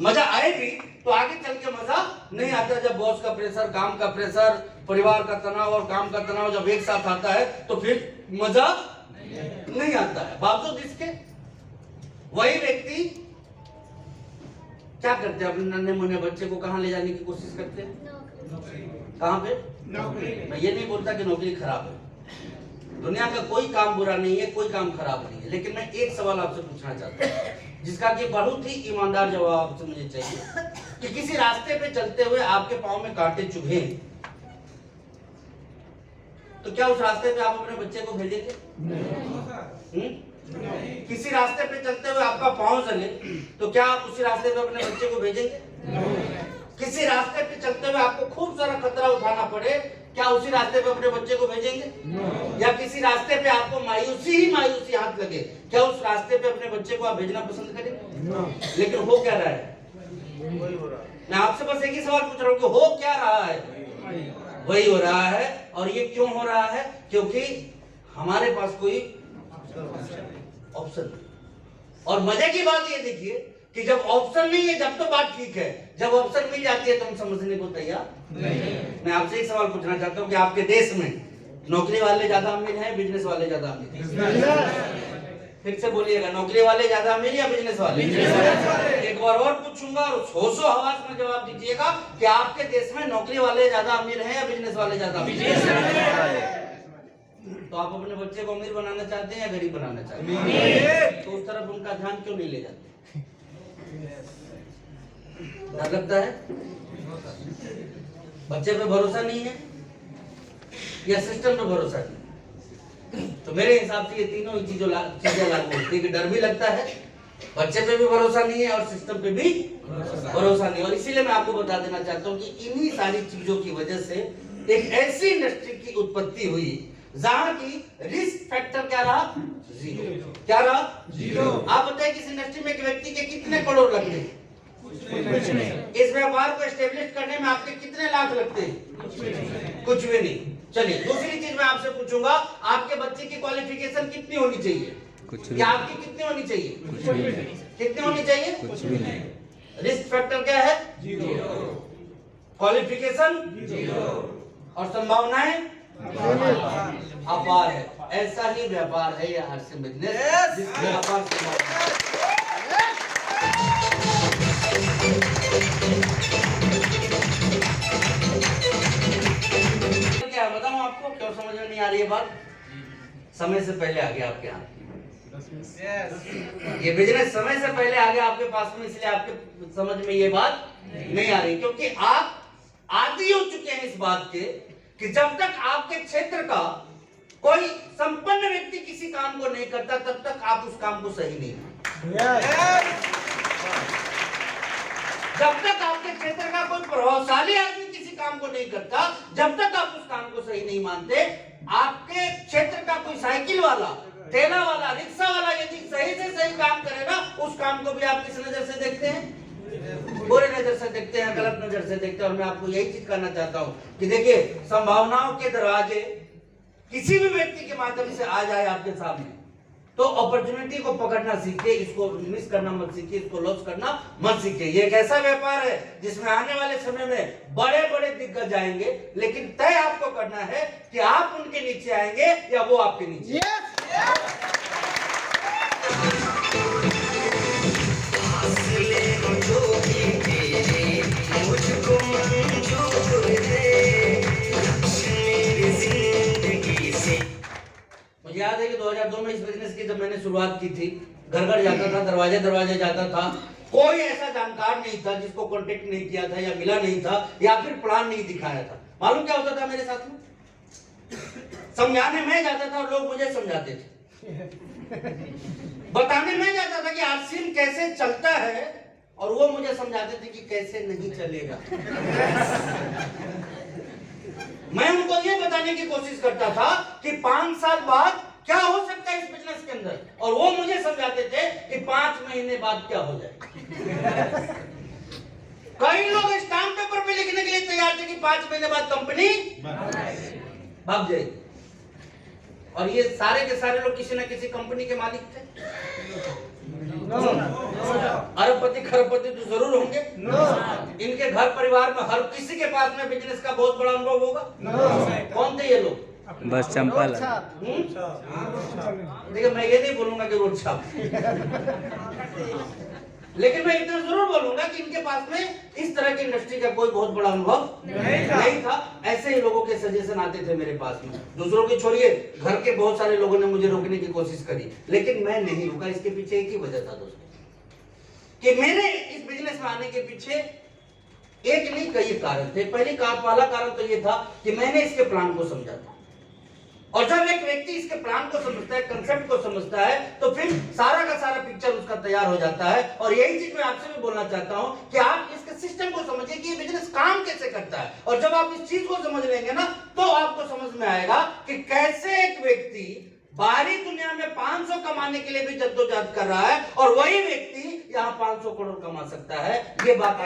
मजा आए भी तो आगे चल के मजा नहीं आता। जब बॉस का प्रेशर, काम का प्रेशर, परिवार का तनाव और काम का तनाव जब एक साथ आता है तो फिर मजा नहीं आता है। बावजूद इसके वही व्यक्ति क्या करते हैं, अपने नन्हे मुन्ने बच्चे को कहां ले जाने की कोशिश करते हैं? कहां पे? नौकरी। मैं ये नहीं बोलता कि नौकरी खराब है, दुनिया का कोई काम बुरा नहीं है, कोई काम खराब नहीं है, लेकिन मैं एक सवाल आपसे पूछना चाहता हूँ जिसका कि बहुत ही ईमानदार जवाब आपसे मुझे चाहिए कि किसी रास्ते पे चलते हुए आपके पांव में कांटे चुभे तो क्या उस रास्ते पे आप अपने बच्चे को भेजेंगे? नहीं। किसी रास्ते पे चलते हुए आपका पांव जले तो क्या आप उसी रास्ते पे अपने बच्चे को भेजेंगे? किसी रास्ते पे चलते हुए आपको खूब सारा खतरा उठाना पड़े, क्या उसी रास्ते पे अपने बच्चे को भेजेंगे? या किसी रास्ते पे आपको मायूसी ही मायूसी हाथ लगे, क्या उस रास्ते पे अपने बच्चे को आप भेजना पसंद करेंगे? लेकिन हो क्या रहा है? मैं आपसे बस एक ही सवाल पूछ रहा हूँ कि हो क्या रहा है? वही हो रहा है। और ये क्यों हो रहा है? क्योंकि हमारे पास कोई ऑप्शन नहीं। और मजे की बात ये देखिए कि जब ऑप्शन नहीं है जब तो बात ठीक है, जब ऑप्शन मिल जाती है तो हम समझने को तैयार नहीं। मैं आपसे एक सवाल पूछना चाहता हूँ कि आपके देश में नौकरी वाले ज्यादा अमीर हैं, बिजनेस वाले ज्यादा अमीर हैं? फिर से बोलिएगा, नौकरी वाले ज्यादा अमीर या बिजनेस वाले? एक बार और पूछूंगा और होशो हवास में जवाब दीजिएगा कि आपके देश में नौकरी वाले ज्यादा अमीर हैं या बिजनेस वाले ज्यादा अमीर हैं? तो आप अपने बच्चे को अमीर बनाना चाहते हैं या गरीब बनाना चाहते हैं? तो उस तरफ उनका ध्यान क्यों नहीं ले जाते? डर लगता है? बच्चे पे भरोसा नहीं है या सिस्टम पे भरोसा नहीं? तो मेरे हिसाब से ये तीनों ही चीजें लागू होती है कि डर भी लगता है, बच्चे पे भी भरोसा नहीं है और सिस्टम पे भी भरोसा नहीं। और इसीलिए मैं आपको बता देना चाहता हूँ कि इन्हीं सारी चीजों की वजह से एक ऐसी इंडस्ट्री की उत्पत्ति हुई जहां की रिस्क फैक्टर क्या रहा? जीरो। क्या रहा? जीरो। आप बताइए किस इंडस्ट्री में एक व्यक्ति के कितने करोड़ लगते हैं? इस व्यापार को एस्टेब्लिश करने में आपके कितने लाख लगते हैं? कुछ भी नहीं। चलिए दूसरी चीज मैं आपसे पूछूंगा, आपके बच्चे की क्वालिफिकेशन कितनी होनी चाहिए? या आपकी कितनी होनी चाहिए? कितनी होनी चाहिए? कुछ भी नहीं। रिस्क फैक्टर क्या है? जीरो। क्वालिफिकेशन? जीरो। और संभावनाएं अपार है। ऐसा ही व्यापार है ये आरसीएम बिजनेस, जिसमें अपार संभावना। क्या बताऊं आपको, क्यों समझ में नहीं आ रही है बात? समय से पहले आ गया आपके यहाँ ये बिजनेस, समय से पहले आ गया आपके पास में, इसलिए आपके समझ में ये बात नहीं आ रही, क्योंकि आप आदी हो चुके हैं इस बात के कि जब तक आपके क्षेत्र का कोई संपन्न व्यक्ति किसी काम को नहीं करता तब तक आप उस काम को सही नहीं जब तक आपके क्षेत्र का कोई प्रभावशाली आदमी किसी काम को नहीं करता, जब तक आप उस काम को सही नहीं मानते। आपके क्षेत्र का कोई साइकिल वाला, ठेला वाला, रिक्शा वाला यदि सही से सही काम करे ना, उस काम को भी आप किस नजर से देखते हैं? बुरी नजर से देखते हैं, गलत नजर से देखते हैं। और मैं आपको यही चीज कहना चाहता हूँ कि देखिए, संभावनाओं के दरवाजे किसी भी व्यक्ति के माध्यम से आ जाए आपके सामने तो अपॉर्चुनिटी को पकड़ना सीखिए, इसको मिस करना मत सीखिए, इसको लॉस करना मत सीखिए। ये एक ऐसा व्यापार है जिसमें आने वाले समय में बड़े बड़े दिग्गज आएंगे, लेकिन तय आपको करना है कि आप उनके नीचे आएंगे या वो आपके नीचे। मुझे याद है कि 2002 में इस बिजनेस की जब मैंने शुरुआत की थी, घर घर जाता था, दरवाजे दरवाजे जाता था, कोई ऐसा जानकार नहीं था जिसको कांटेक्ट नहीं किया था या मिला नहीं था या फिर प्लान नहीं दिखाया था। मालूम क्या होता था मेरे साथ में? समझाने में जाता था और लोग मुझे समझाते थे, बताने में जाता था कि आरसीएम कैसे चलता है और वो मुझे समझाते थे कि कैसे नहीं चलेगा। मैं उनको ये बताने की कोशिश करता था कि 5 साल बाद क्या हो सकता है इस बिजनेस के अंदर, और वो मुझे समझाते थे कि 5 महीने बाद क्या हो जाए। कई लोग स्टाम्प पेपर पे लिखने के लिए तैयार थे कि 5 महीने बाद कंपनी भाग जाएगी, और ये सारे के सारे लोग किसी न किसी कंपनी के मालिक थे। अरबपति खरबपति तो जरूर होंगे। इनके घर परिवार में हर किसी के पास में बिजनेस का बहुत बड़ा अनुभव होगा। कौन थे ये लोग? बस चंपल। देखिए मैं ये नहीं बोलूंगा कि रोड छाप, लेकिन मैं इतना जरूर बोलूंगा कि इनके पास में इस तरह की इंडस्ट्री का कोई बहुत बड़ा अनुभव नहीं था। ऐसे ही लोगों के सजेशन आते थे मेरे पास में। दूसरों की छोड़िए, घर के बहुत सारे लोगों ने मुझे रोकने की कोशिश करी, लेकिन मैं नहीं रुका। इसके पीछे एक ही वजह था दोस्तों, कि मेरे इस बिजनेस में आने के पीछे एक नहीं कई कारण थे। पहला कारण तो ये था कि मैंने इसके प्लान को समझा था, और जब एक व्यक्ति इसके प्लान को समझता है, कंसेप्ट को समझता है, तो फिर सारा का सारा पिक्चर उसका तैयार हो जाता है। और यही चीज मैं आपसे भी बोलना चाहता हूं कि आप इसके सिस्टम को समझिए कि ये बिजनेस काम कैसे करता है। और जब आप इस चीज को समझ लेंगे ना, तो आपको समझ में आएगा कि कैसे एक व्यक्ति बाहरी दुनिया में 500 कमाने के लिए भी जद्दोजहद कर रहा है, और वही व्यक्ति यहाँ 500 करोड़ कमा सकता है। ये बात